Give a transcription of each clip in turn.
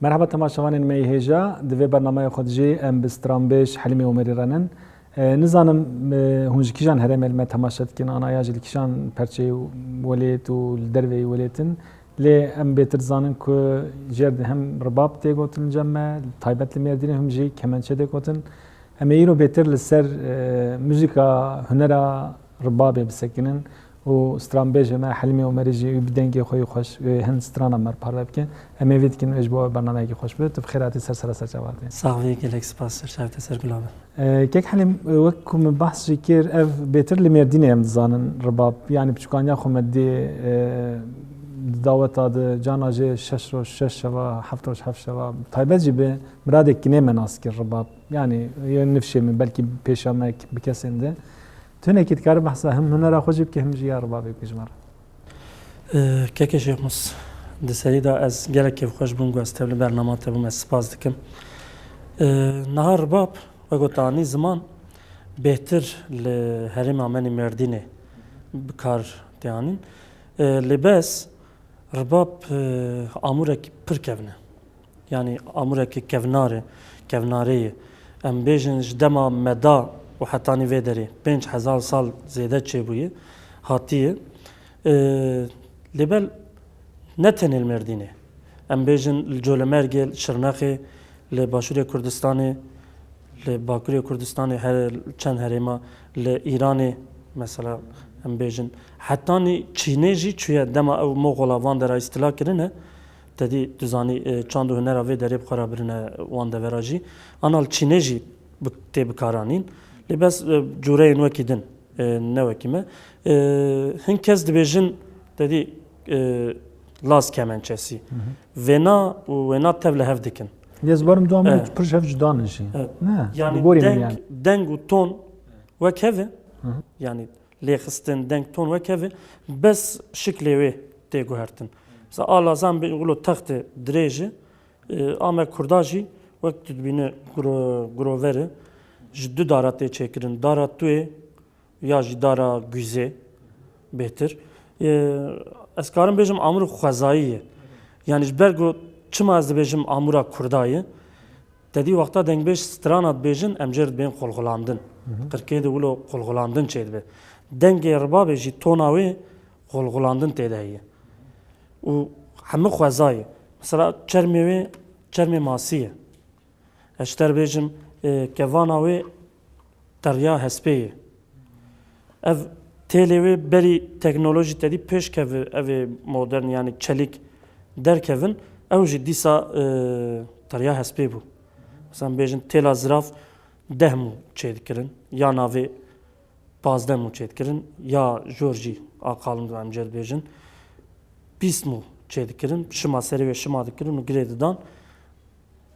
مرحبا تماشاوانên me hêja di vê bernameya xwe jî em bi Stranbêj Helîmê Omerî renin. Nizanim hûn ji kîjan herêmê li me temaşe dikin anaya ji li kîjan perçeyê welêt û li derveyê welêtin. Lê em bêtir dizanin ku jêr hem ribab tê gotin cem me, taybet li Mêrdînê hûn jî kemençe tê gotin. Em ê îro bêtir li ser müzîka hunera ribabê bisekinin û Stranbêjê me Helîmê Omerî jî bi dengê xwe xweş hin strana me parve bikin. Em ê vê dikin ji bo bernameyekî xweş be. Tu bi xêratî ser serçavadê. Sağ ol, gelek spas serçavê ser gulabe. Kek Helîm wek ku min behs jî kir ev bêtir li Mêrdînê em dizanin ribab. Yani piçukaniya xwe me dê daweta di cana jê 6 roj 6 şeva 7 roj 7 şeva taybet jî bi miradekî nê me nas kir ribab. Yani nifşê min belkî pêşa me bi kesên de. Tunekî dikare behsa him hunera xwe jî bike him jî ya ribabê bike ji me re. Keke Şêxmus di serî de ez gelekî xweş bûm ku ez tev li bernama te bûm ez spas dikim. Niha ribab ve gotanî ziman bêhtir li herêma me Mêrdînê bi kar tê anîn. Lê bez ribab amûrekî pir kevne. Yani amûrekî kevnarê ye. Em bêjin ji dema meda û hetanî vê derê 5000 sal zêde çêbûye hatiye. Lê ne tenê li Mêrdînê. Em bêjin li Colemergê, li Şirnexê, li Başûrê Kurdistanê, li Bakurê Kurdistanê çend herêma, li İranê mesela em bêjin. Hetanî Çînê jî çûye dema ew Mogola van dera îstila kirine. Tedî tu zanî çand û hunera vê derê bixwara birine wan devera jî. Ana li Çînê jî tê bikaranîn. Lê bez cûreyên wekî din ne wekî me. Hin kes dibêjin tedî las kemençesî. Vêna û wêna tev li hev dikin. Lê ez barim du em pir hev cudanin jî. Yani deng û ton wek hev e. Yani lêxistin deng ton wek hev e. Bes şiklê wê tê guhertin. Mesela alazan wilo textê dirêj e. Amer Kurda jî wek tu dibîne grover e. Ji du dara tê çêkirin. Dara tuyê ya jî dara güzê bêhtir. Ez karim bêjim amûr xwezayî ye. Yani ji ber ku çima ez dibêjim amûra Kurda ye. Tedî wexta dengbêj strana dibêjin em jê dibên xulxulandin. Qirkê de wilo xulxulandin çê dibe. Dengê ribabê jî tona wê xulxulandin tê de heye. û hemû xweza ye. Mesela çermê wê çermê masî ye. Ez ji te re bêjim kevana wê teriya hespê ye. Ev têlê wê berî teknolojî tedî pêşkeve ev ê modern yani çelik derkevin ew jî dîsa teriya hespê bû. Mesela bêjin têla ziraf 10 mû çê dikirin ya navê 15 mû çê dikirin ya jor jî aqalin em jê dibêjin 20 mû çê dikirin şima serê wê şima dikirin û girê didan.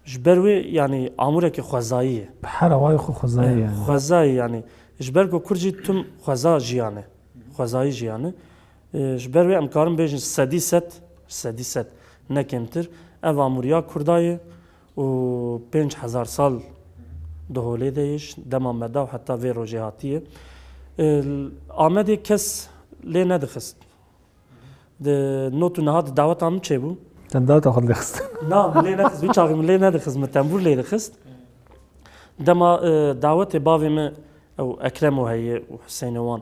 Ji ber wê yani amûrekî xwezayî ye. Her awayê xwe xwezayî ye. Xwezayî yani ji ber ku Kurd jî tim xweza jiyan e. Xwezayî jiyan e. Ji ber wê em karin bêjin sedî set ne kêmtir. Ev amûriya Kurda ye û 5000 sal di holê de ye dema meda û heta vê rojê hatiye. Amedê kes lê nedixist. Di not û niha di daweta min çêbû. Sen daweta xwe dixist. Na lê nedixist. Vî çaxî min lê nedixist. Min tembûr lê dixist. Dema dawetê bavê me ew Ekrem heye û Hüseynê wan.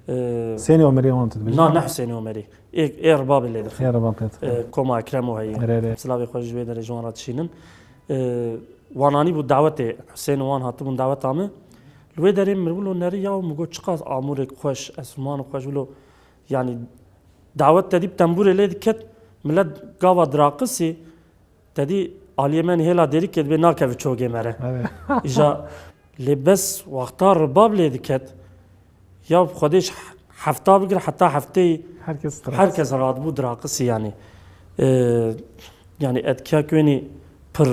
Hüseynê Omerî wan tu dibêjî. Na ne Hüseynê Omerî. Ê ribabê lê dixist. Ê ribab pêt. Koma Ekrem heye. Rê. Silavê xwe ji wê derê ji wan re dişînin. Wananî bû dawetê Hüseynê wan hatibûn daweta me. Li wê derê mir wilo nerî ya min got çiqas amûrek xweş esmanê xweş wilo yani dawet tedî tembûrê lê diket millet gava diraqisî tedî aliyê me hêla derî ket bê nakeve çogê me re. İja lê bes wexta ribab lê diket ya xwedê hefta bigir heta hefteyê herkes radibû diraqisî yani. Yani etkiya wênî pir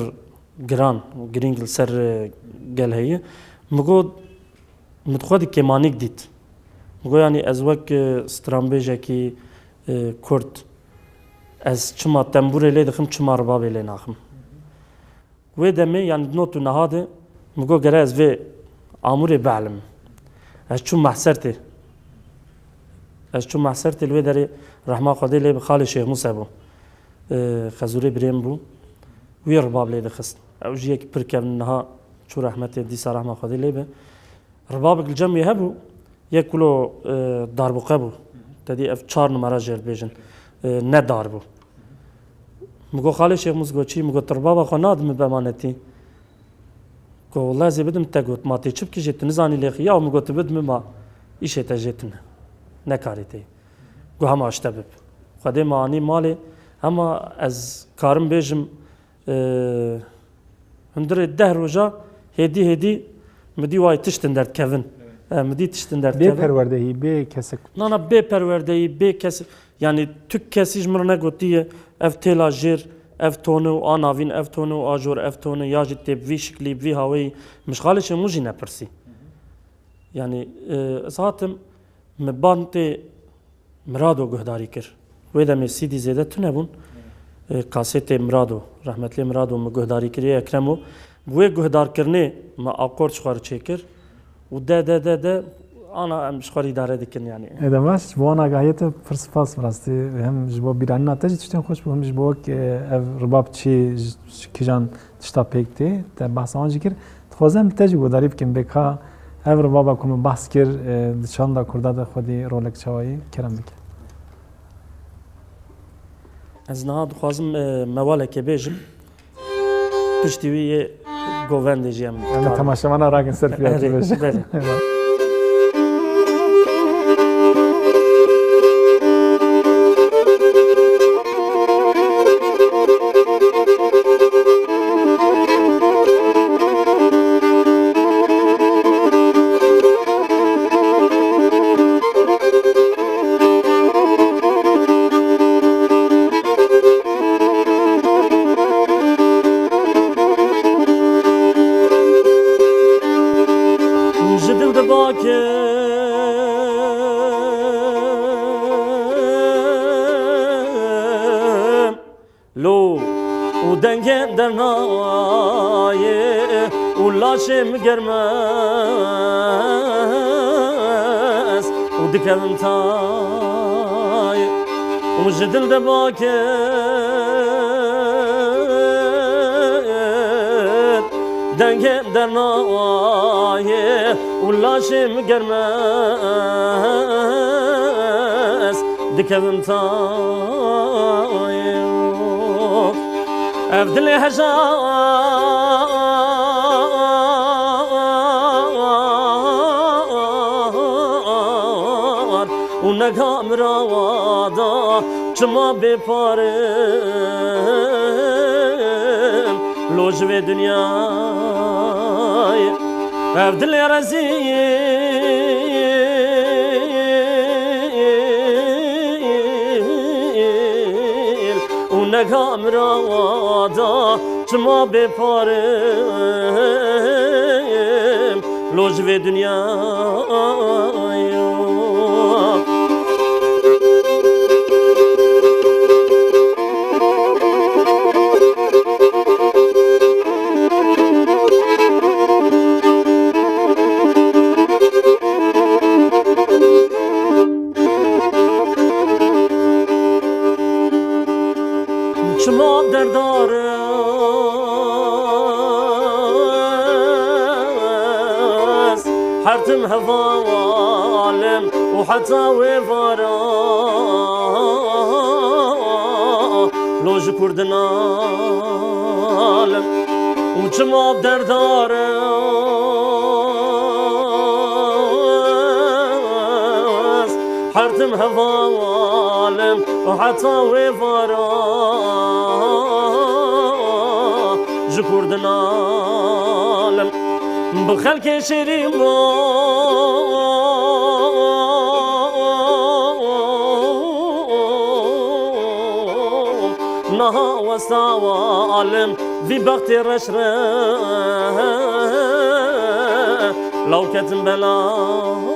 giran girîng li ser gel heye. Mi got min xwe di kêmanîk dît. Mi got yani ez wek stranbêjekî Kurd ez çima tembûrê lê dixim çima ribabê lê naxim. Wê demê yani not û niha de mi got gere ez vê amûrê beelim. Ez çûm mehsertê. Ez çûm mehsertê li wê derê rehma Xwedê lê bi xalê Şêxmus hebû. Xezûrê birêm bû. وی رباب لی دخست او جیه که پرکم نها چو رحمت دیسا رحمه خودی لی به رباب الجمعی هبو یک کلو داربوقه بو تدی اف 4 نمره جل بیجن نه دار بو مگو خاله شیخ مزگو چی مگو تربابا خو نادم بمانتی کو والله زی بدم تگوت ما تی چپ کی جت نزانی لیخ یا مگو تبدم ما ایشه تجتن نکاریتی گو هم اشتبب خدای مانی مالی اما از کارم بیجم هندر 10 روزا هدی مدی وای تشتن درد کevin مدی تشتن درد به پروردهی به کسک نه به پروردهی به کس yani tük kesiş mırna gotiye ev tela jir ev tonu anavin ev tonu ajor ev tonu yajit te vi şekli vi havayı mişgaliş muji ne persi yani zaten mebante mirado guhdari kir ve de mesidi zede tünebun kasete mirado rahmetli mirado mu guhdari kiriye ekremo bu guhdar kirne ma akor çıkar çekir و ده انا مشغول اداره دکن یعنی ادامش جوان آگاهیت فرسپاس براستی هم جواب بیرانی ناتج تشتن خوش هم جواب که رباب چی کیجان تشتا پکتی تا بحث آن ذکر خوازم تجربه داری بکن بکا رباب کم بحث کر چند دا کرده دا خودی رولک چوایی کرم بکن از نه خوازم مواله که بیجم پشتیوی گوونده جیم انا تماشا مانا راگن سرفیاتی بیجم ولاشم گرماس و دکم تای و جدل دباکر دنگم در نای ولاشم گرماس دکم تای افدل هزار و نگام رادا چما بپارم لوجوه دنیای افدل رزیل و نگام رادا چما بپارم لوجوه دنیای چما دردارس حرتم هوالم وحتى وفارا لوج كردنالم وچما دردارس حرتم هوالم وحتى وفارا كردنالم بخلك شريم نها وسوالم في بخت رشرة لو كتم بلاي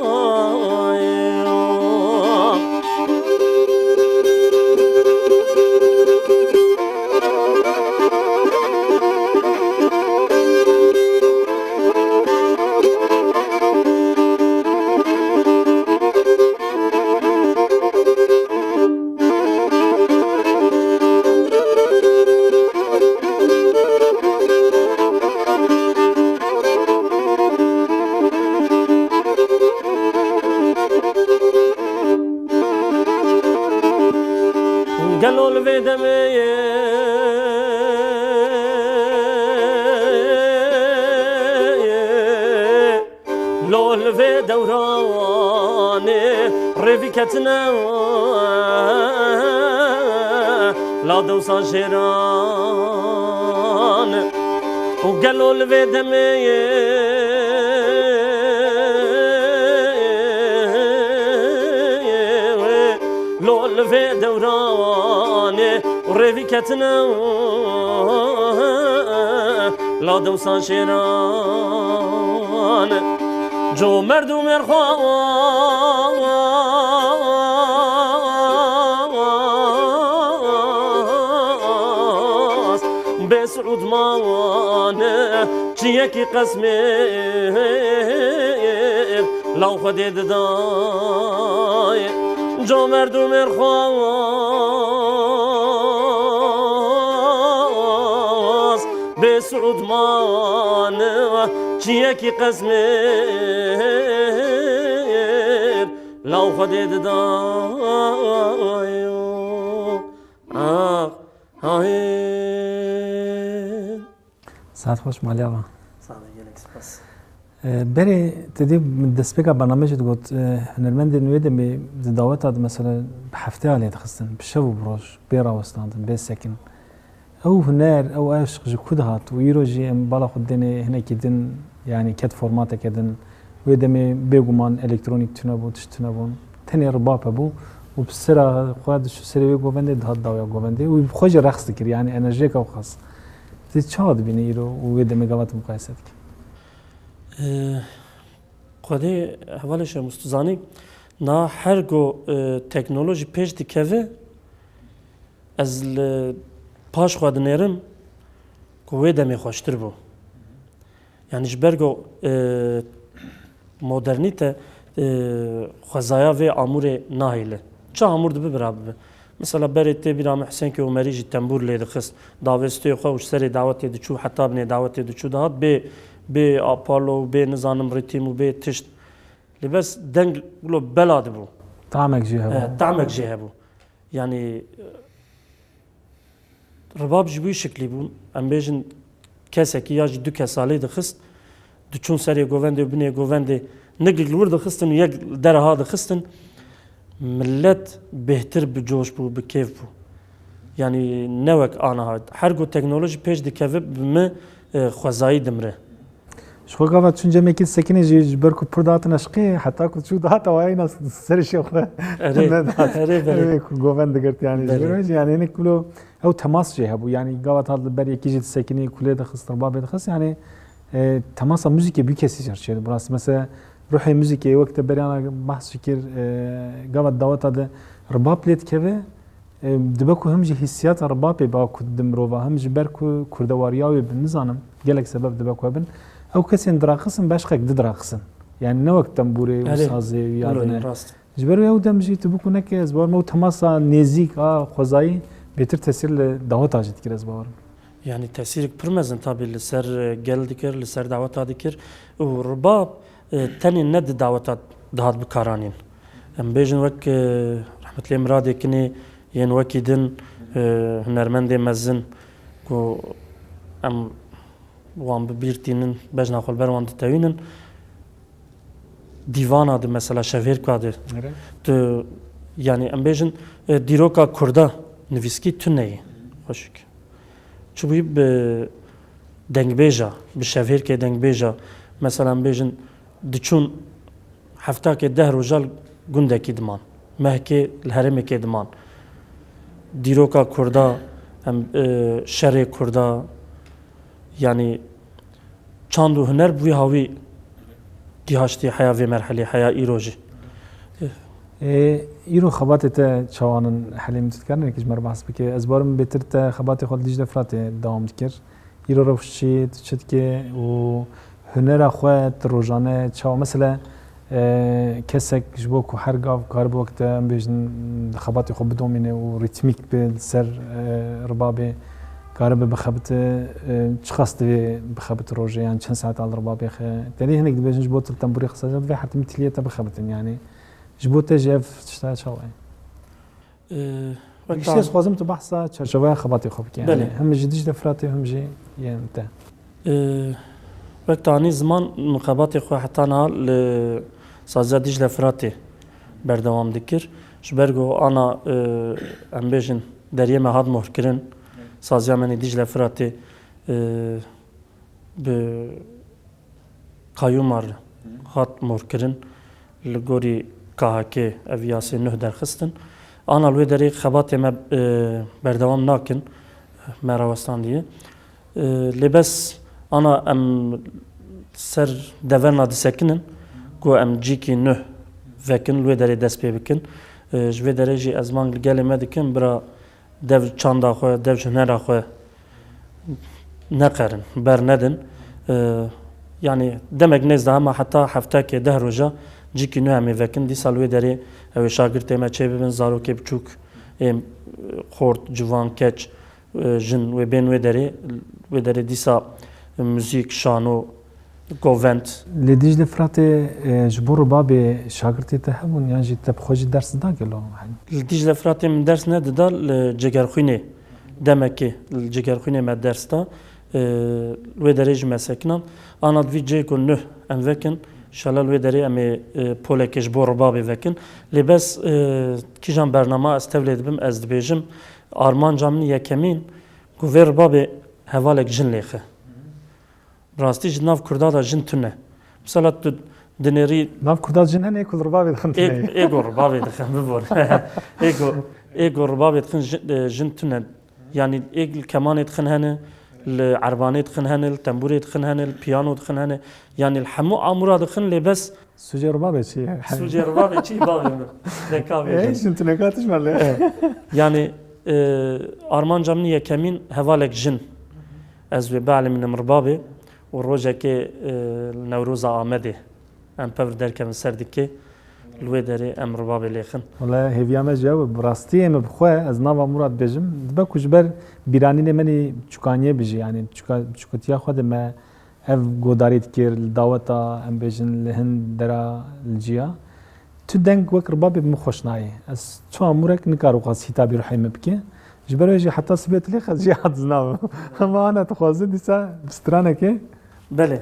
قالوا الفيدمي لو الفي دوراني رفيكتنا لا دوسا شيران وقالوا الفيدمي لو الفي دوراني رفيكتنا لا دوسا شيران جو مردو مرخواس بسعود مانه چیکی قسمه لو خدید دای جو مردو مرخواس بسعود مانه چیکی قسمه لو خدید دایو ساعت خوش مالی آقا ساعت گلک سپاس بری تدی دسپیکا برنامه جد گفت هنرمند نویده می دعوت داد مثلا هفته علیه خستن بشو بروش بیرا وستاندن بی سکن او هنر او عشق جو كدهات ويروجي ام بالا خدني هنا كدن يعني كد فورماتا كدن ويدمي بيغمان الكترونيك تنابو تشتنابون تاني رباب ابو وبسرا خاد شو سري جوفندي ده داويا جوفندي وبخوج رقص كر يعني انرجيك او خاص تشاد بيني يرو ويدمي قوات مقايستك قدي حوالش مستزاني نا هرگو تکنولوژی پیش دکوه از پاش خود نرم کوه دمی خوشتر بو یعنی جبرگو مدرنیته خزایا و امور ناهیله چه امور دبی برابر مثلا بريت برام حسين كي ومريج التنبور اللي دخس داوستي خو وشري دعوت يدشو حتى بني دعوت يدشو دهات بي ابولو بي نظام ريتم وبي تشت لبس دنگ لو بلاد بو طعمك جهه طعمك جهه يعني رباب جبوي شكلي بو ام بيجن كاسك ياج دو كاسالي دخست دچون سري گووند بني گووند نقل ورد خستن يق در هذا خستن ملت بهتر بجوش بو بكيف بو يعني نوك انا هاد هرگو تكنولوژي پیش دكوه بم خوزایی دمره شو قاعد چون جمعی که سکنی جیج برکو پردات نشقی حتی که چود هات وای ناس سرشی خو اره گووند گرت يعني جوش يعني هناك كله او تماس جهبو يعني قاعد هاد بري كيجي سکنی كله دخست رباب دخست يعني تماس موزیک بکسی جرچه براس مثلا روحي موزیک وقت بري انا بحث فكر قاعد دعوت هذا رباب ليت كذا دبكو همجي هسيات رباب با كدم روفا همجي بركو كردوارياوي بنزانم قالك سبب دبكو ابن او كسين دراقسن باشقك دراقسن يعني نوك تنبوري وسازي يعني جبرو يو دمجي تبكو نك ازبار مو تماسا نزيك خوزاي بيتر تاثير دعوت اجت كده ازبار يعني تاثيرك برمزن طبعا لسر قال دكر لسر دعوت دكر ورباب تاني ند دعوتات دهات بكارانين ام بيجن وك رحمة الله مراد كني ين وكيدن هنرمند مزن كو ام وان ببيرتينن بجنا خل بروان تاوينن ديوانا د مثلا شهر كاده يعني ام بيجن ديروكا كردا نفيسكي تني خوشك شو بيب دنگ بيجا بشهر كي دنگ بيجا مثلا بيجن دچون هفته که 10 روزال گنده کی دمان مهکه الهرم کی دمان دیروکا کردا هم شر کردا يعني چاندو هنر بوی هاوی گیهاشتی حیا و مرحله حیا ایروجی ایرو خبات تا چوانن حلیم تذكرنا كيش مر بحث بك ازبارم بترت خبات خال ديجلا فرات دوام تكر ایرو روشي تشتكي و هنر اخوات روزانه چاو مثلا کسک جبو کو هر گاو کار وقت بیشن خباتی خوب دومینه و ریتمیک به سر ربابه کار به بخبت چخست بخبت روزه يعني چند ساعت على ربابه خ تاني هناك بیشن جبو تنبوري خصاصا في حتى مثليه بخبت يعني جبو تجف تشتا شو بیشتر خوازم تو بحثا چرچوه خباتی خوب که بله. هم جی دیجله فراتی هم جی یعنی تا وقت آنی زمان مخابات خو حتی نال سازا دیجله فراتی بردوام دکر شبرگو آنا ام بیشن دریه مهاد مهر کرن سازیا منی دیجله فراتی به قایومار هات مهر کرن لگوری کاهکه اویاسی نه درخستن آنا لوی دری خباتی ما بردوام ناکن مراوستان دیه لبس أنا أم سر دفرنا دسكنن كو أم جيكي نه فكن لو داري دس بي بكن جوي داري جي أزمان قالي ما دكن برا دف چاندا خو دف جنرا خو نقرن بر ندن يعني دمج ناس ده ما حتى حفتاك ده رجا جيكي نه أمي فكن دي سالوي داري أو شاگرد ما چه ببن زارو كي بچوك خورد جوان كچ جن وبين وداري ديسا موزیک شانو گووند لدیجله فراتی جبور بابی شاگردی ته همون یعنی جی تب خوشی درس داگلو لدیجله فراتی من درس نه داد الجگرخونه دمکی الجگرخونه ما درس دا و درج مسکنم آن دوی جی کن نه ام وکن شلال و دری امی پولک جبور بابی وکن لباس کیجان برنامه استولید بم از دبیجم آرمان جامنی یکمین گوور بابی حوالک جن لیخه راستی جناف کردادا جن تونه مثلا تو دنیری ناف کرداد جن هنی کل ربابی دخن تونه ایگو ربابی دخن ببور ایگو ربابی دخن جن تونه يعني الكمان دخن هنه العرباني دخن هنه التنبوري دخن هنه البيانو دخن هنه يعني الحمو عمرا دخن لي بس سوجي ربابي شي سوجي ربابي شي بابي ذكاوي ايش انت نكاتش مالي يعني ارمان جامني يكمين هوالك جن از بعلم من مربابي والروجا كي نوروز آمده ام بفر دركم سردكي لوي داري ام ربابي ليخن والله هيفيا ما جاوب براستي ام بخوا از ناوا مراد بجم دبا كجبر بيراني مني چوكانيه بيجي يعني چوكتيا خود ما اف گوداريت كير دعوتا ام بيجن لهن درا الجيا تو دنگ وك ربابي مخوشناي از تو امورك نكارو خاص حسابي رحيم بكي جبريجي حتى سبيت لي خزي حد زناو اما انا تخوازي ديسا بسترانك بله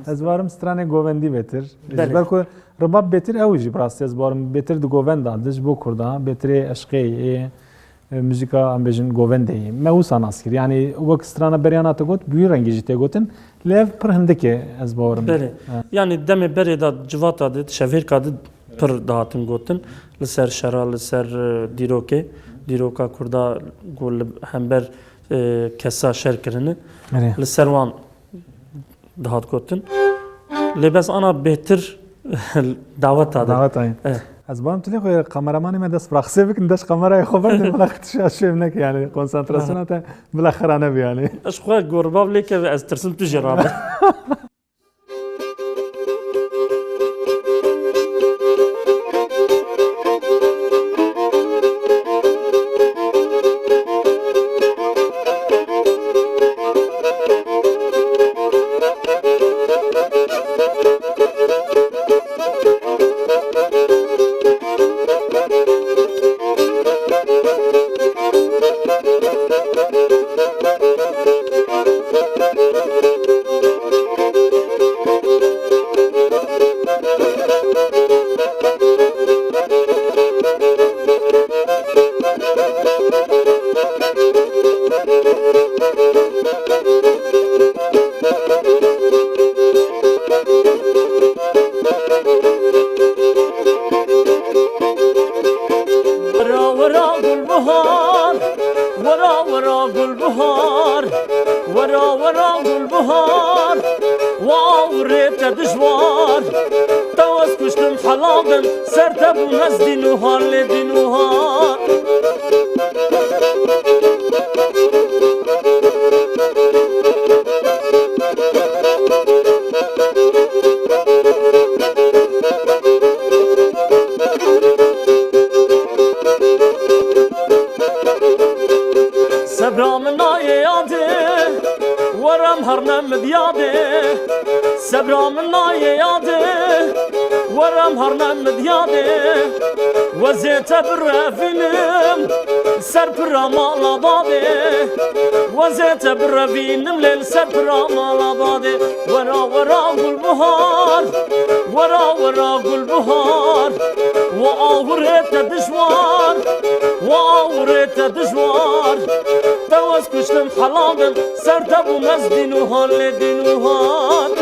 از وارم سترانه گووندی بهتر جبر کو رباب بهتر اوجی براستی از وارم بهتر دو گووند دادش بو کردا بهتر عشقی موزیکا ام بجن گوونده ما هو ساناسکر yani وقت سترانه بریانات گوت بی رنگی جته گوتن lev پر هندکه از وارم بله yani deme beri da civata da şevir kadı پر dağıtın gotun لسر شرا لسر دیروکا kurda gol hember kesa şerkerini لسر wan دهات گوتن لباس أنا بهتر دعوت هذا دعوت أي از بام تلی خوی کامرمانی من دست براخسه بکن دست کامرای خبر دیم بلخت شیم نک يعني کنسانتراسیون تا بالاخره نبی يعني اش خوی گرباب لیک از ترسم تو جرابه سبرام نای یاده ورم هرنم مدیاد بادي وزيت برافينم سربرا مالا بادي وزيت برافينم ليل سربرا مالا بادي ورا ورا قل بهار ورا ورا قل بهار وآوريت دشوار وآوريت دشوار توس كشتم حلامم سرتبو مزدين وهال دين وهال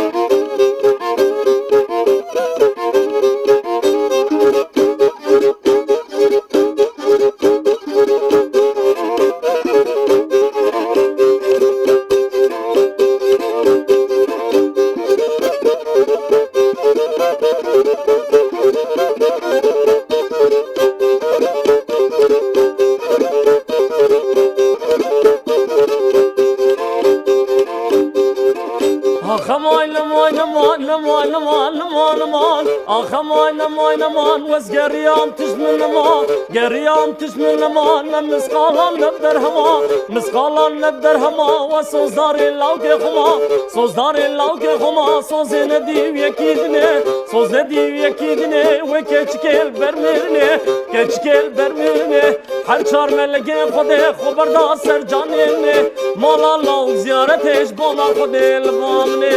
مان وز قريام تجمل ما قريام تجمل ما مسقالا نبدر هما مسقالا نبدر هما وسوزاري لاوكي خما سوزاري لاوكي خما سوزي ندي ويكيدني سوزي ندي ويكيدني وكيشكيل برميرني كيشكيل برميرني هر چار ملگه خودي خبردا سر جانيني مالا لاو زيارتش بانا خودي لبامني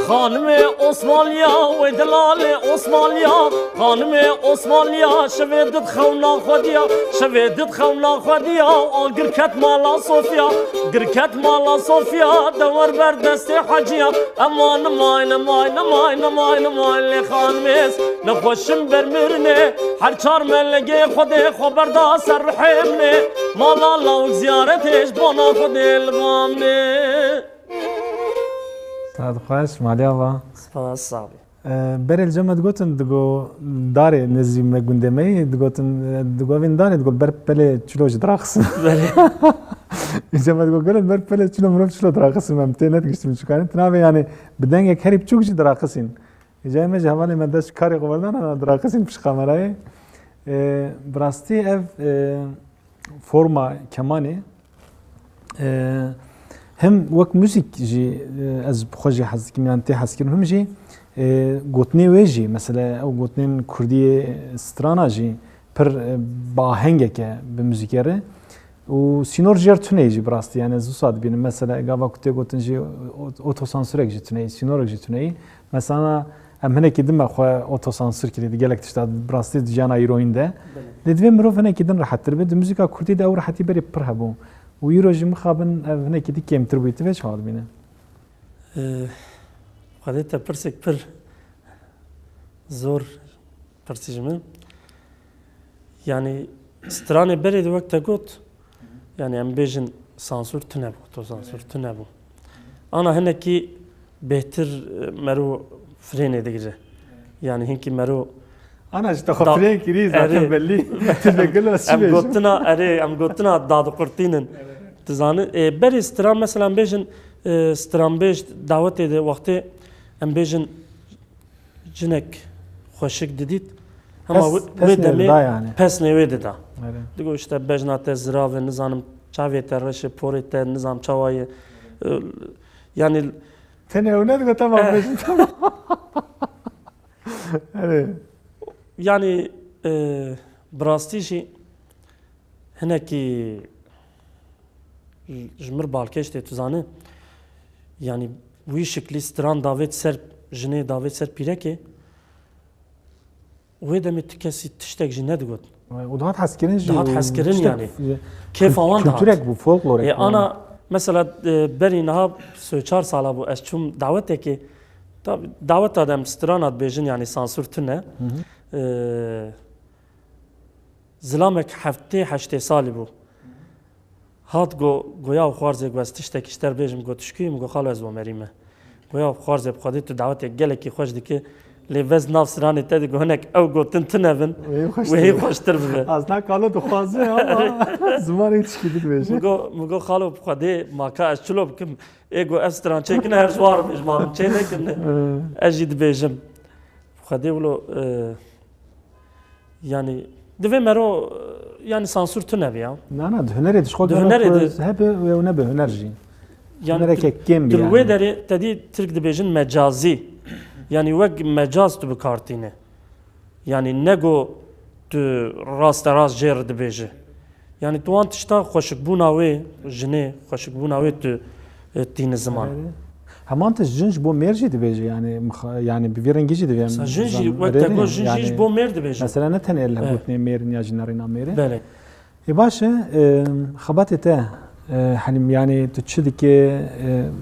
خانم عثمانیا و دلال عثمانیا خانم عثمانیا شویدت خونا خودیا شویدت خونا خودیا آل گرکت مالا صوفیا گرکت مالا صوفیا دور بر دست حجیا امان ماین ماین ماین ماین ماین خانمیز نخوشم برمرنه هر چار ملگه خودی خبردا سر رحمنه مالا لاو زیارتش بانا خودی لبامنه سعد خوش مالیا و سپاس صاحبی برای الجمع دگوتن دگو داره نزی مگوندمی دگوتن دگو وین داره دگو بر پله چلوش دراخس بله الجمع دگو گلت بر پله چلو مروف چلو دراخسیم ممتن نتگشتیم چکارن تنابه یعنی بدنگ یک هریب چوکشی دراخسین جای جهانی من دست کاری قبلدن انا دراخسین پیش خمرای براستی اف فرما کمانی هم وقت موسیقی جی از بخوجی حس کی میانتی حس کردن هم جی گوتنی ویجی مثلا او گوتنین کردی سترانا جی پر باهنگه که به موسیقیه و سینور جر تونه جی براستی یعنی زوساد بینم مثلا گاوا کتی گوتن جی اوتوسانسور جی تونه سینور جی تونه مثلا هم هنه کدیم خو اوتوسانسور کردی گلک تشتاد براستی جانا ایروین ده ندویم مروف هنه کدن راحت تر بده موسیقی کردی ده او راحتی بری پر هبو و یروجی مخابن هنه کدی کم تر بیت وش حال بینه خديت برسك بر زور برسجمن يعني ستراني بريد وقت قلت يعني ام بيجن سانسور تنبو تو سانسور تنبو انا هنكي بهتر مرو فريني دقيقة يعني هنكي مرو انا جت خفرين كريز عشان بلي تبقى له ام قلتنا اري ام قلتنا داد قرطينن تزان بري ستران مثلا بيجن ستران بيج دعوتي ده وقتي ام بيجن جنك خوشك دديت اما ودمي پس نويد دا دگو işte bejnate zrave nizanım çavete reşe porete nizam çavayı yani تنه دگو tamam bejn tamam evet yani brastişi heneki jmir balkeşte tuzanı yani bu şekli stran davet ser jine davet ser pireke وهذا متكسي تشتاق جناد قلت وضغط حسكرين ضغط حسكرين يعني كيف وان كلتورك بو فولكلورك انا مثلا بري نهاب 4 سال ابو اشوم دعوتك دعوت ادم سترانات بيجن يعني سانسور تنه زلامك هفته 8 سال بو هات گویا خوارزه گوستشتك اشتر بيجم گو تشكيم گو خالو از ومريمه گویا خوارزه بخدي تو دعوت گلكي خوش دكه لباس ناف سراني تدي هناك او قوتن تنبن وهي خوش تربه ازنا قالو دخوازه اما زمان تشكيد بيجي مگو خالو بخدي ما كا اشلو بكم ايغو استران چيكن هر سوار مجمع چينكن اجيد بيجم بخدي ولو يعني Divê mero yani sansür tune ya. Ne hüner diş koy. Hüner hep ve ne be hüner jî. Yani Hünerek kim yani. Dilwê derê tedî Türk dibêjin mecazî. Yani wek mecaz tu bikartîne. Yani nego tu rast jêr dibêje. Yani tu an tişta xweşikbûna wê jinê xweşikbûna wê tu tîne ziman. Heman te jin bo mer jî dibêje yani bir rengî jî dibêje. Sa jin jî wek te got jin jî bo mêr dibêje. Mesela ne tenê el hebûtnê mêrin ya jinarîna mêrê. Belê. Baş xebatê te hani yani tu çi dike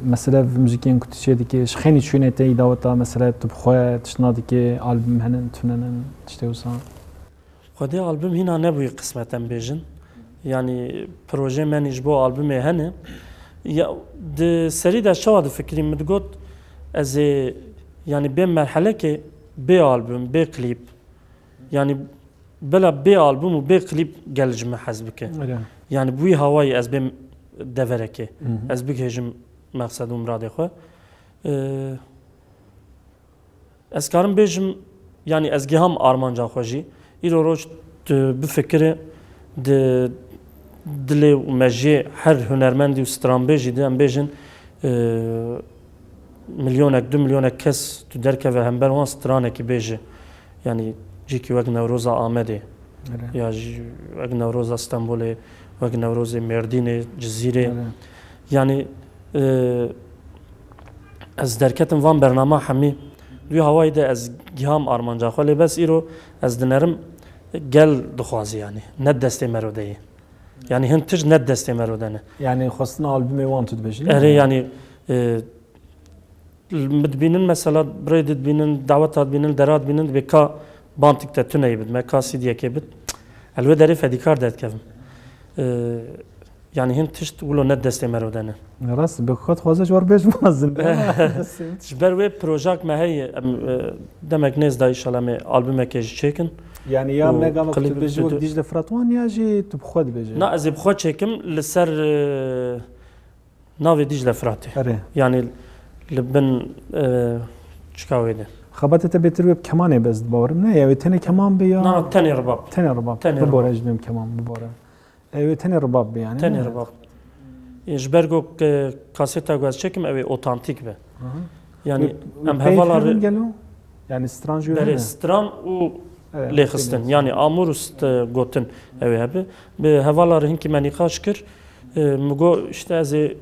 mesela müzikên ku tu çê dike ji xênî çûnê te îdaweta mesela tu bixwe tişna dike albüm henin tunenin tiştê wisa. Xwedê albüm hîna nebûyê qismet em bêjin. Yani proje menî ji bo albümê hene. Ya di serî de şewa difikirîm min digot ez ê yani bê merhelekê bê albüm bê klîp yani bela bê albüm û bê klîp gel ji me hez bike. Yani bu havayı ez bêm deverekê ez bigihêjim meqsed û miradê xwe. Ez karim bêjim yani ez giham armanca xwe jî îro roj tu bifikire di dilê û me jê her hunermendî û stranbêj jî de em bêjin milyonek 2 milyonek kes tu derkeve hember wan stranekî bêje. Yani cîkî wek Newroza Amedê ya wek Newroza Stenbolê wek Newrozê Mêrdînê Cizîrê. Yani ez derketim van bernama hemî duy havayê de ez giham armanca xwe lê bes îro ez dinerim gel dixwazî yani ne destê me ro deyê. Yani hin tij ne destê me ro dene. Yani xwestina albümê wan tu dibêjî. Erê yani dibînin mesela birê dibînin daweta dibînin dera dibînin dibê ka bantik te tuneyê bid me ka CD'yekê bid el wê derê fedîkar derkevim. Yani hin tişt wilo ne destê me ro dene. Rast bi xwe dixwaze ji war bêj mazin. Ji ber wê projek me heye demek nêz da îşallah me albümekê jî çêkin. Yani ya me gava tu dibêjî wek Dicle Fratwan ya jî tu bixwe dibêjî. Na ez ê bixwe çêkim li ser navê Dicle Fratê. Yani li bin çika wê de. Xebatê te bêtir wê kemanê bez dibawerim ne ya wê tenê keman be ya. Na tenê ribab. Tenê ribab. Bibore ji bêm keman bibore. Wê tenê ribab be yani. Tenê ribab. Ji ber got kaseta ku ez çêkim ew ê otantik be. Yani em hevalar gelo. Yani stran jû berê stran û lêxistin yani amûr û gotin ew ê hebe. Bi hevalar hinkî me nîqaş kir min got işte ez ê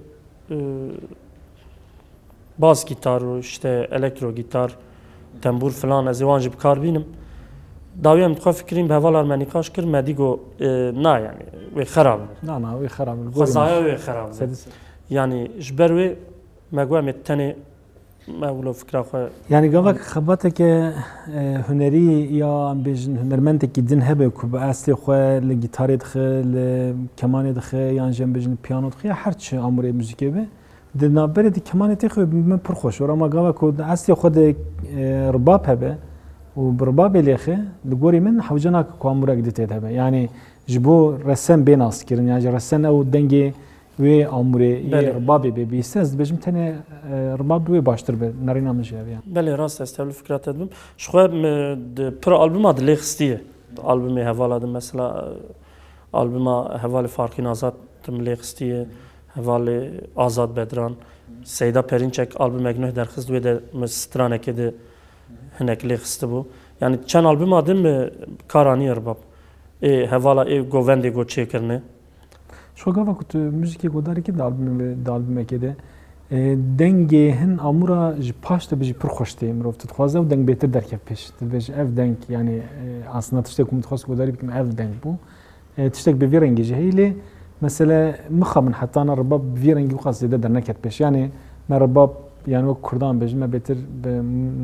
bas gitar û işte elektro gitar tembûr filan ez ê wan jî bikar bînim. Dawiyê min dixwe fikirîm bi hevalar me nîqaş kir me dîgo na yani wê xerab na wê xerab xwezaya wê xerab yani ji ber wê me got em ê tenê me wilo fikra xwe yani gavak xebateke hunerî ya em bêjin hunermendekî din hebe ku bi estê xwe li gitarê dixe li kemanê dixe yan jî em bêjin piyano dixe ya her çi amûrê muzîkê be di navberê di kemanê tê xwe min pir xweş or ama gavak ku di estê xwe de ribab hebe û bi ribabê lêxe li gorî min hewce nake ku amûrek di tê de hebe yani ji bo resen bê naskirin yani resen ew dengê wê amûrê yê ribabê bê bîste ez dibêjim tenê ribab wê baştir be nerîna min jî ev yani. Belê rast ez tevlî fikra te dibim. Ji xwe di pir albûma dilê xistiye. Albûmê hevala din mesela albûma hevalê Farkîn Azad tim lê xistiye. Hevalê Azad Bedran. Seyda Perinçek albûmek nûh derxist wê de min stranekê de hinek lê xistibû. Yani çend albûma din mi karanî ribab. Hevala govendê got çêkirine. Şo gava ku tu müzikê godarî de albûmekê de dengê hin amûra ji paş de bijî pir xweş tê mirov tu dixwaze ew deng bêtir derkev pêş. Tu dibêjî ev deng yani aslında tiştek ku min dixwast godarî bikim ev deng bû. Tiştek bi vê rengî jî heye lê mesela mixabin hetana ribab bi vê rengî xwast zêde derneket pêş. Yani me ribab yani wek Kurdan bêjim me bêtir bi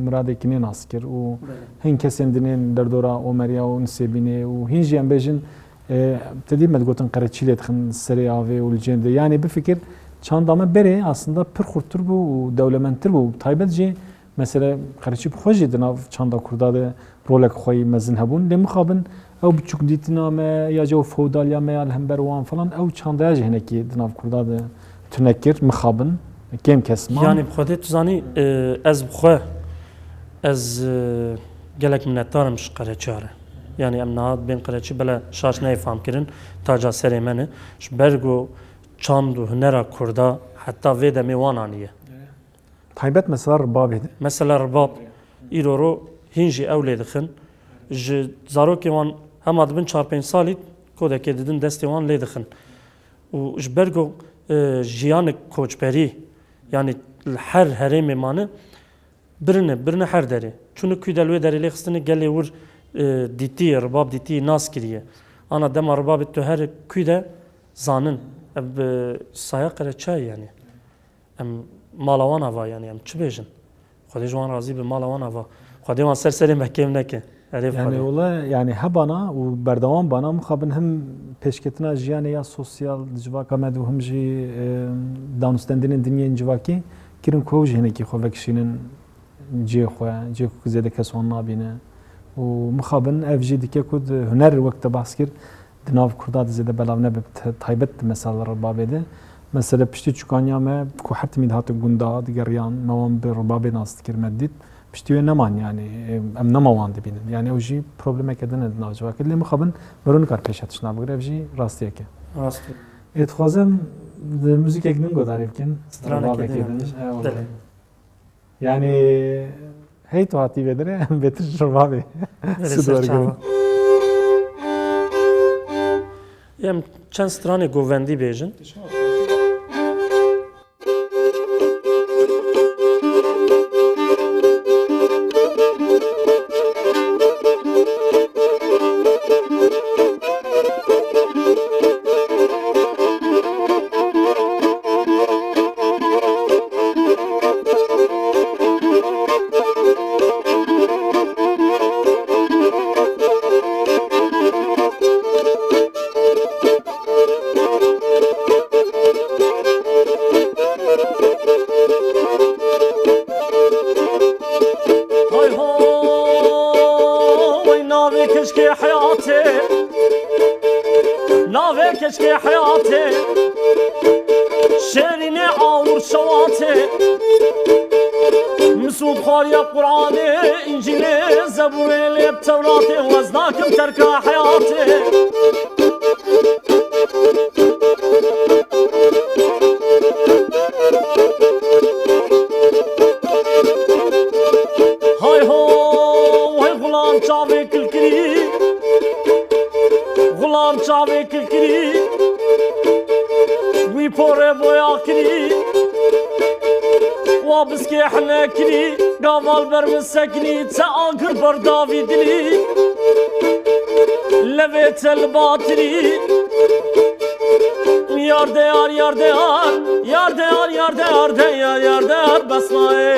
miradekî nê nas kir û hin kesên dinên derdora Omeriya û Nisêbînê û hin jî em bêjin tedî me digotin qereçîlê dixin serê avê û li cêndê yani bifikir çanda me berê aslında pir xurttir bû û dewlementtir bû taybet jî mesela qereçî bi xwe jî di nav çanda Kurda de rolek xwe mezin hebûn lê mixabin ew biçûk dîtina me ya ew feodalya me ya li hember wan falan ew çandaya jî hinekî di nav Kurda de tune kir mixabin kêm kesman yani bi xwedê tu zanî ez bi xwe ez gelek minnetdarim ji qereçare yani em nahat bên qereçî bele şaş neyfam kirin taca serê me ne ji ber ku çand û hunera Kurda heta vê demê wan aniye. Taybet mesela Ribabê de. Mesela rebab îro ro hîn jî ew lê dixin ji zarokê wan hema dibin 4-5 salî kodekê didin destê wan lê dixin û ji ber ku jiyanek koçberî yani li her herêmê mane birine her derê çûnû kû del wê derê lê xistinê gelê wir dîtiye ribab dîtiyê nas kiriye ana dema ribabê tu her kû de zanin ev saya qere çay yani em mala wan ava yani em çi bêjin Xwedê ji wan razî bi mala wan ava Xwedê wan ser serê mehkêm neke herêv Yani ola yani hebana û berdewan bana mixabin hem pêşketina jiyanê ya sosyal civaka me û him jî danûstendinên dinyên civakî kirin ku ji hinekî xwe vekişînin ciyê xwe ciyê ku zêde kes wan nabîne û mixabin ev jî dike ku huner wek te behs kir di nav Kurda di zêde belav nebe taybet di mesela Ribabê de mesela piştî çûkaniya me ku her timî dihat gunda digeriyan me wan bi Ribabê nas dikir me dît piştî wê neman yani em nema wan dibînin yani ew jî problemeke din di nav civakê lê mixabin mir nikar pêşa tişna bigire ev jî rastiyek e. rastî ê dixwazim di müzîkek din gudarî bikin Stranekê din. yani hey tu hatî vê dirê em bêtir ji Ribabê çava em çend stranê govendî bêjin keşke hayatı şerine ağır şavatı Mesut Khariye Kur'an'ı İncil'i Zebur'ı Tevrat'ı Vaznakım terka hayatı Hay ho hay gulam çave kilkiri Gulam çave kilkiri Wî porê boya kirî Wa biskêhne kirî Gaval ber min sekinî Te agir berdavî dilî Levê te li batirî Yar de yar yar de yar Yar de yar yar de yar de yar yar de yar besmayê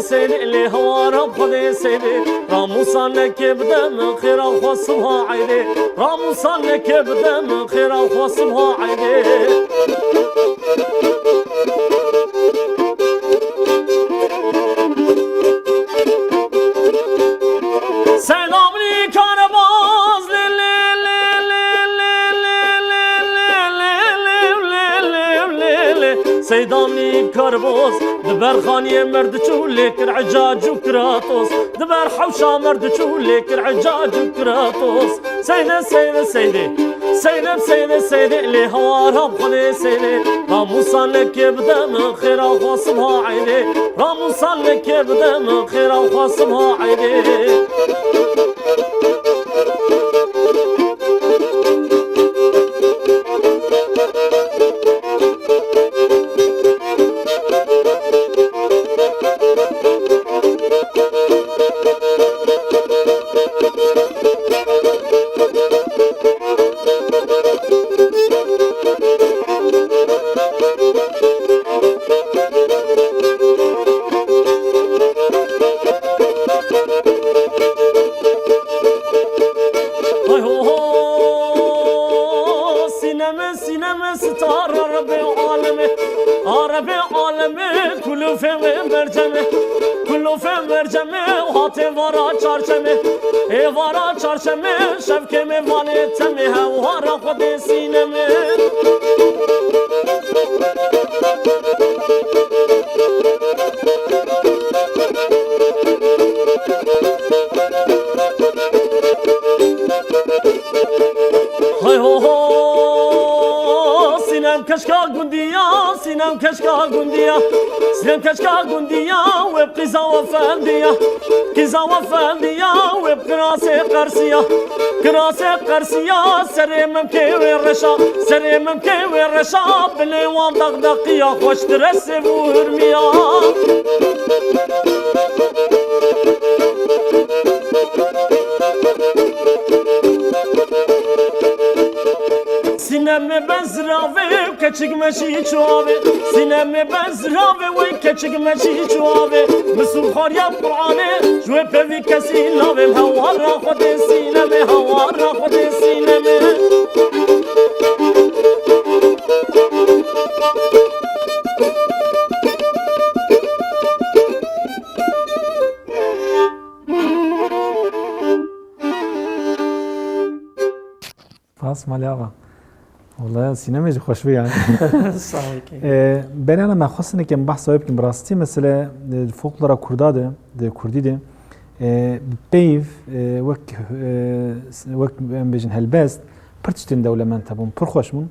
سيدي اللي هو رب خدي سيدي راموسانك بدم خير وخصها عيدي راموسانك بدم خير وخصها عيدي سلام لي كرباز سيداني كربوز دبر خانية مرد تشولك العجاج وكراتوس دبر حوشة مرد تشولك العجاج وكراتوس سيدة سيدة سيدة سيدة سيدة سيدة اللي هوارها بخلي سيدة راموسان لك يبدأ من خيرا وخاصمها عيدي راموسان لك يبدأ من خيرا وخاصمها عيدي alemi kulufe ve merceme kulufe merceme hate vara çarşeme vara çarşeme şevkeme vaneteme hevara kode sineme hay ho ho sinem keşka gundiya sinem keşka gundiya sinem keşka gundiya ve qiza ve feldiya ve qirase qarsiya seremem ke ve reşa bile wan daqdaqiya hoştur sevu hürmiya Sineme ben zrave, keçik meşi çuave Sineme ben zrave ve keçik meşi çuave Mesum kharya Kur'ane, jwe pevi kesi lave Havara khode sineme, havara khode sineme Fas malava. والله سينما جي خوش يعني صحيح ben ana ma khosne kem bahs ayıp kim rasti mesela folklora kurdade de kurdide peyv vak bejin helbest perçtin devlemen tabun per khoşmun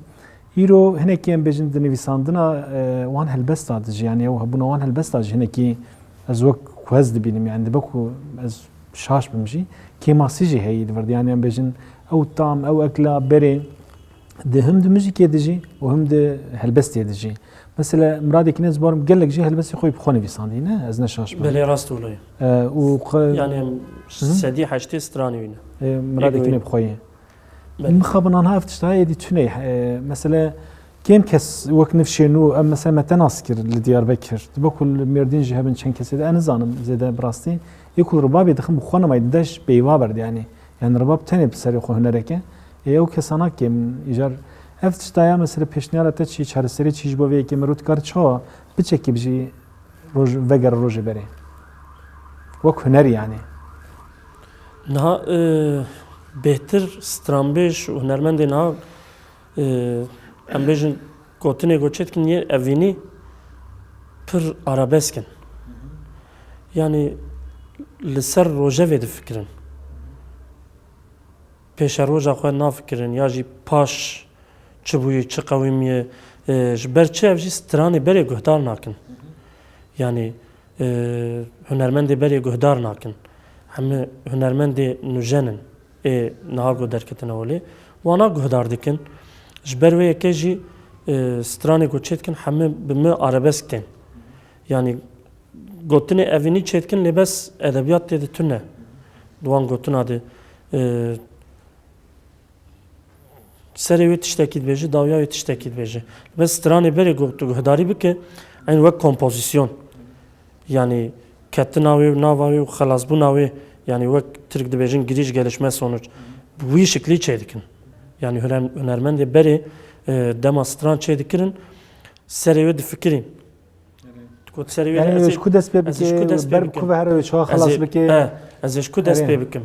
iro heneki em bejin de nevisandına wan helbest adıcı yani o buna wan helbest adıcı heneki az vak kwaz benim yani baku az şaş bimji ki masiji heydi vardı yani em bejin او tam او ekla beri de hem de müzik edici o hem de helbest edici. Mesela Murad'daki ne zbarım gelekci helbesti koyup khone visandi ne az ne şaşma. Beli rast olayı. Yani sedi haşte strani yine. Murad'daki ne khoye. مخابن أنا هفتش هاي دي تني مثلا كم كس وقت نفشينو أم مثلا متى ناسكر لديار بكر تبكل ميردين جهبن شن كسيد أنا زانم زيدا براستي يكون ربابي دخل بخونا ما يدش بيوابرد يعني رباب تاني بسري خو هنركه او کسانا که ایجار افتش دایا مثلا پیشنهاد تا چی چهار سری چیز بوی که مرود کار چا بچه کی بجی روز وگر روز بره وک هنری yani نه بهتر سترامبش و هنرمند نه ام بیشن کوتنه گوچت کنی اوینی پر عربسکن yani لسر روزه ود فکرن پیش روزا خود نافکرین یا جی پاش چبوی چه قویمیه جبر چه افجی سترانی بری گهدار ناکن یعنی هنرمندی بری گهدار ناکن همه هنرمندی نوجنن نهاگو درکتن اولی وانا گهدار دکن جبر وی که جی سترانی گو چیتکن همه بمه عربسک تین یعنی گوتنی اوینی چیتکن لبس ادبیات دیده تونه دوان گوتن adı سریوی تشتکید بیجی داویای تشتکید بیجی بس ترانی بری گفتو گهداری بکه این وقت کمپوزیسیون یعنی کت ناوی و خلاص bu navi yani وقت Türk dibejin giriş gelişme sonuç bu şekli çeydikin yani hünermendi beri demonstran çeydikirin seriye de fikrin kod seriye yani şu ders bebek ber ku her şu خلاص beke az şu ders bebekim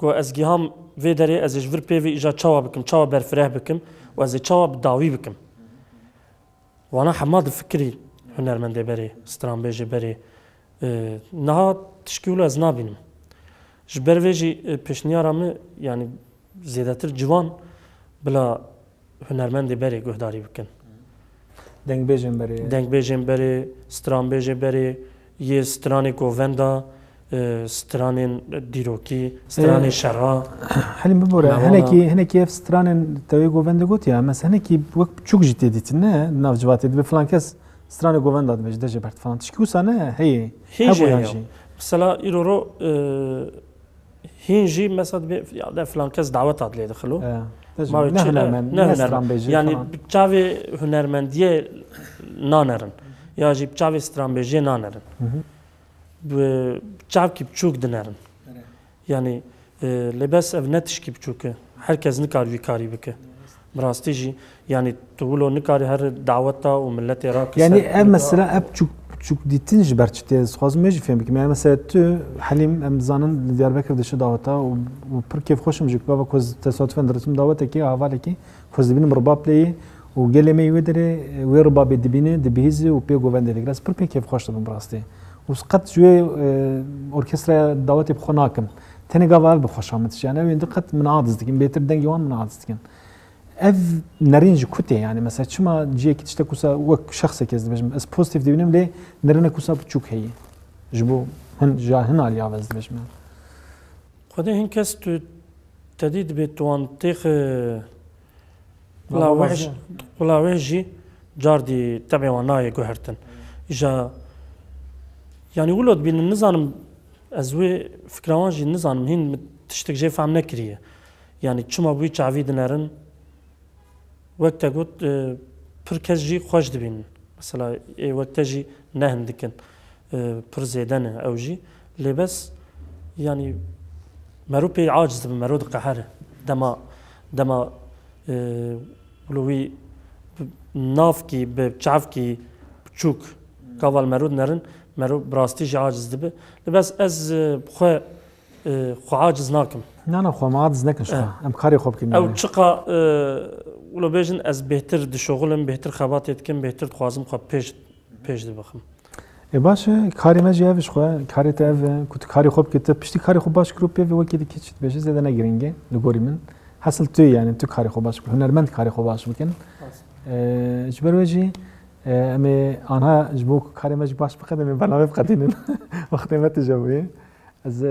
کو از گیام وی داره ازش ور پیوی ایجا چاوا بکم چاوا برفره بکم و از چاوا بداوی بکم وانا حماد فکری هنرمنده بری سترامبیجی بری نه تشکیل از نبینم جبر ویجی پیشنیارمه یعنی زیادتر جوان بلا هنرمنده بری گهداری بکن دنگ بیجن بری سترامبیجی بری یه سترانی گووندا سترانين ديروكي سترانين شرا حلم ببورا هناكي في سترانين توي جوفندا قلت يا مثلا هناكي وقت شوك جيت ديتنا ناف جواتي بفلان كاس ستراني جوفندا دمج دجا برت فلان تشكيو سنه هي مثلا يرورو هينجي مثلا يا فلان كاس دعوات عدلي دخلوا يعني بتشافي هنرمنديه نانرن يا جي بتشافي سترامبيجي نانرن بچاو کی بچوک دنرن یعنی لباس اف نتش کی بچوکه herkes nikar kari bike براستيجي يعني تقولوا نكاري هر دعوتها وملت راك يعني ev mesela hep çok ditin jiberçte xwazim meci fehmek yani mesela tu halim em zanin Diyarbakır dışı davata u pir keyf xoşum jik baba koz tesadüfen dırtım davata ki havaleki koz dibin rbapleyê û gelê me wê derê wê ribabê dibîne dibihîzî û pê govendê digres pir pê keyf xweş dibim rastî û qet ji wê orkestraya dawetê bixwe nakim tenê gava ev bixweşa min yani ew qet min adiz dikin bêtir dengê wan min adiz dikin ev nerên ji kutê yani mesela çima ciyekî tiştek wisa wek şexsekê ez dibêjim ez pozitif dibînim lê nerênek wisa biçûk heye ji bo hin ja hin aliya ez dibêjim خدي هين كاس تديد بتوان تيخ ولا وجهي جاردي تبع وناي جوهرتن إجا يعني ولد بين النظام أزوي فكران جي النظام هين تشتك جاي فهم نكريه يعني شما بوي تعويد نارن وقت قلت بركز جي خوش دبين مثلا وقت جي نهن دكن پر زيدانه أو جي لبس يعني مروبي عاجز بمرود قهره دما ولوي نافكي بچافكي بچوك قاول مرود نرن مرود براستيجي عاجز دبه بس از خو عاجز ناكم نه خو ما عاجز نكن شو ام كاري خوب كيم او تشقا ولو بيجن از بهتر دشغلم بهتر خبات يتكم بهتر خوازم خو پیش دبخم باشه کاری مجی اوش خو کاری ته کت کاری خوب کت پشتی کاری خوب باش گروپ و وکی دیکیت بشه زده نگرینگه لگوری من حاصل تو yani تو کاری خوب باش هنرمند کاری خوب باش بکن جبر وجی امی آنها جبو کاری مجی باش بقدم برنامه بقدینن وقتی ما تجاوی از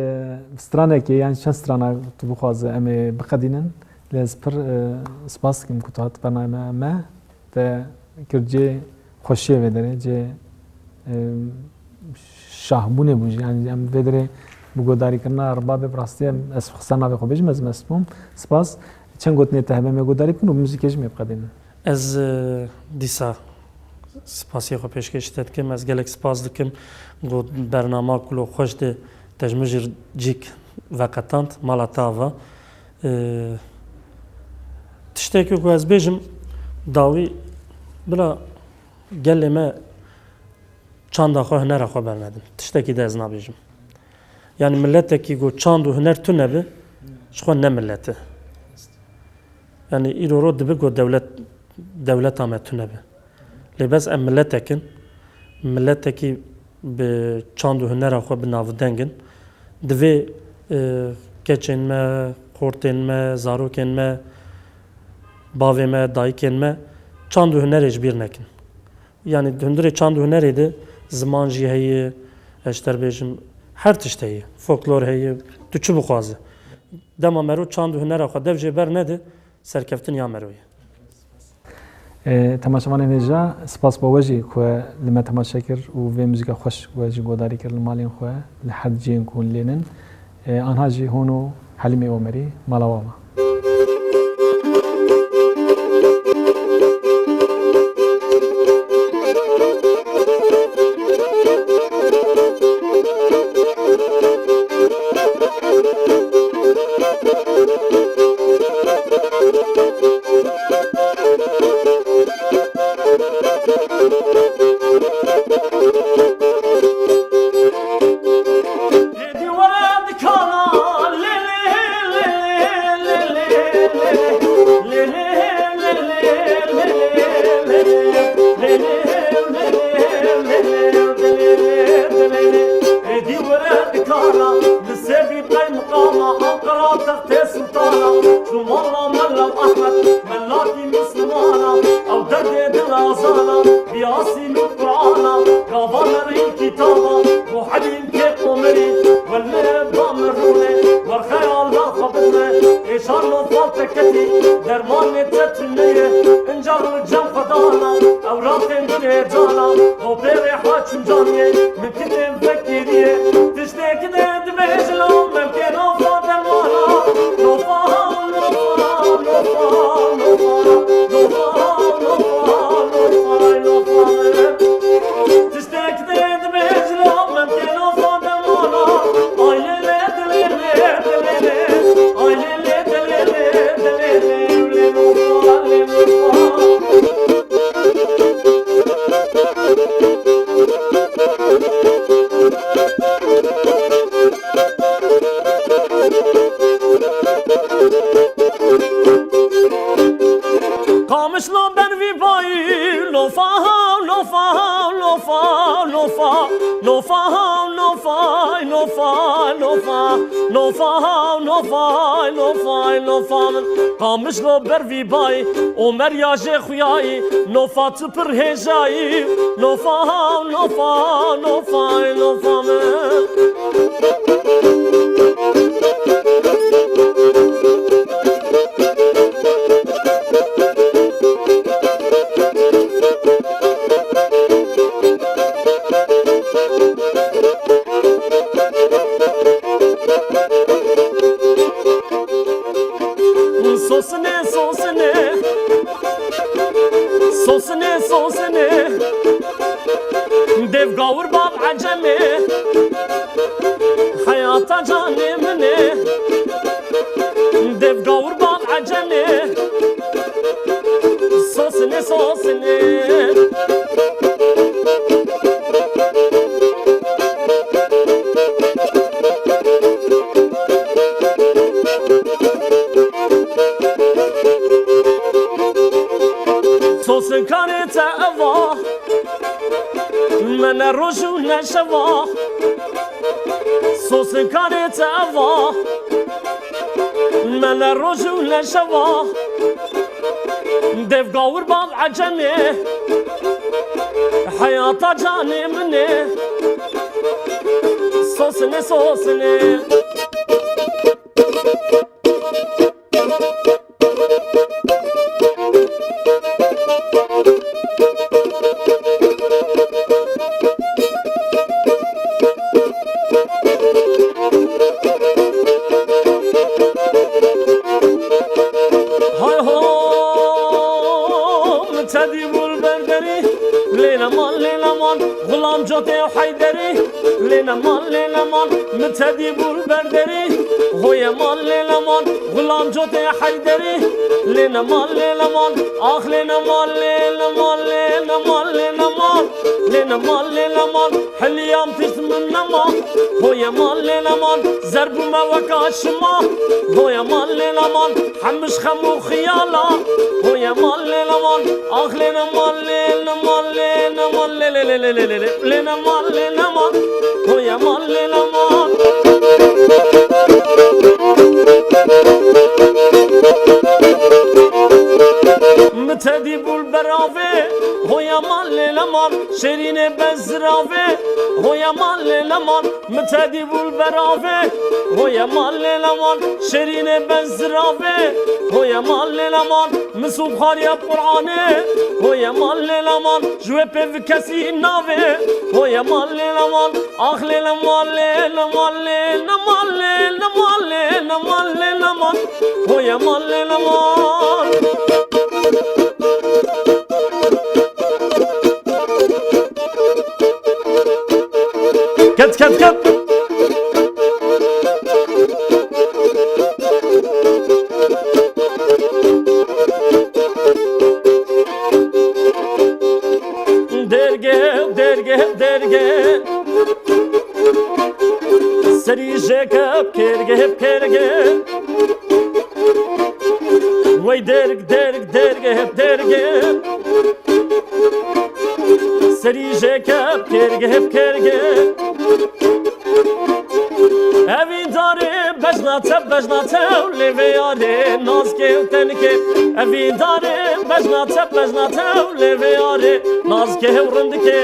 استرانه که yani چند استرانه تو بخواز امی بقدینن لاز پر سپاس کم کتات برنامه ما تا کرجی خوشی وداره جه شاهبونه بوجی yani ام vedere bu godari karna rbabe prastiye es xsana ve khobej mez mesmum spas çen gotne tehme me godari kun müzik ejme bqadin ez disa spasiye xo peşkeş tetkim ez gelek spas dikim god bernama kulo xoş de tejmejir cik vaqatant malatava tişteki ku ez bejim davi bila geleme çanda xo hüner xo bermedim. Tişteki de ez nabêjim. Yani milleteki go çand û hüner tune bi xo ne milleti. Yani îroro dibe go devlet me tune bi. Lê bes em milleteki bi çand û hüner xo bi navdengin divê keçên me, qortên me, zarokên me, bavê me, dayikên me çand û hünerê ji bîr nekin. Yani hundirê çand û hünerê de زمان جی هیه اشتر بیشم هر تشت هیه فولکلور هیه تو چی بخوازه دما مرو چند هنر خود دو جبر نده سرکفتن یا مرویه تماشاوان نجا سپاس با وجه خو لما تماشا کر و وی موزیک خوش وجه گوداری کر مالین خو لحد جین کون لینن آنها جی هونو حلیمه عمری مالاواما Hallelujah. Kamışla ben vibayı lofa lofa lofa lofa lofa lofa lofa lofa lofa lofa lofa lofa Kamışla ben vibayı Ömer yaje khuyayı lofa tıpır hecayı lofa lofa lofa lofa Sosne sosne Sosne sosne Dev gavur bab acemi Hayata canimne Dev gavur bab acemi Sosne sosne Sosun kanete eva Mene roju neşeva Sosun kanete eva Mene roju neşeva Dev gavur bab acemi Hayata canimne Sosune sosune غلام جوتي وحيدري لنا مان متدي بالبردري هو يا مان غلام جوتي حيدري لنا مان اخ لنا مان حليام تسمنا ما هو يا مان زرب ما وكاشما هو يا مان حمش خمو خيالا هو يا مان اخ لنا مان لنا مان هو يا مان متدي بالبراوي هو يا مان شيرين بزراوي هو يا مان متدي بالبراوي هو يا مان شيرين بزراوي هو يا مان مسوب خاريا قرآني هو يا مان جوي بيف كسي نافي هو يا مان اخ مان هو يا مان كت derge سري جاكب كرجه وي درج سري جاكب كرجه اوی داره بجناته لیویاره ناز که تنکه اوی داره بجناته لیویاره ناز که ورندکه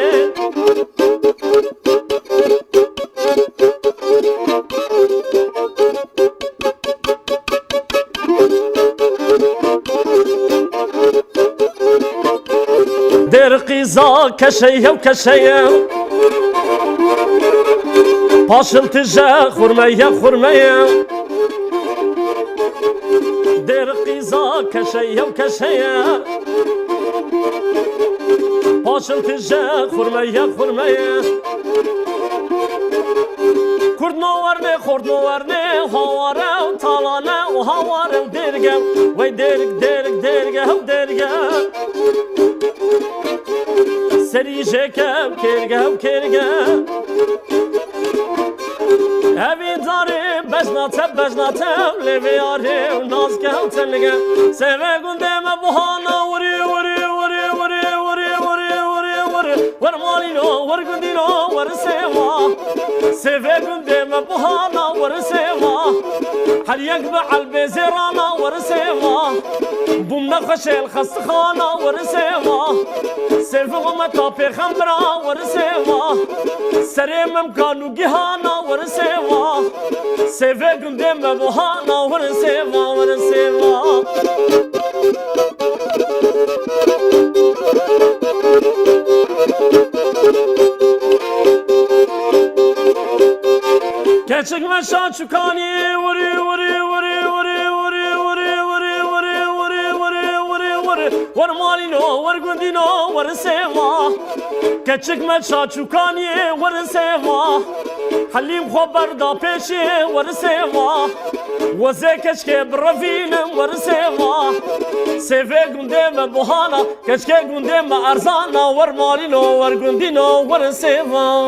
در قیزا کشیه و کشیه پاشل تجا خورمه در قیزا کشیه و کشیه پاشل تجا خورمه کرد نوارنه هواره و تالانه و هواره و درگه وی درگه سری جکم کرگم اوی داره بجناتم لیوی آره و ناز کم تلگه سوه گنده ما بحانا وری ور مالینو ور گندینو ور سوا سوه گنده ما بحانا ور سوا هر یک بعل بزرانا ور سوا بوم نخش الخست خانا ور سوا سوه ما تاپی خمبرا ور سوا سریم امکانو گهانا ور سوا سوه گنده ما بحانا ور سوا Keçik ve şaçukani Var malino, var gundino, var seva Keçik ve şaçukani var seva Halim khabar da peşe var seva Vaze keşke bravinim var seva Seve gundeme buhana Keşke gundeme arzana Var malino, var gundino, var seva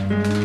Thank you.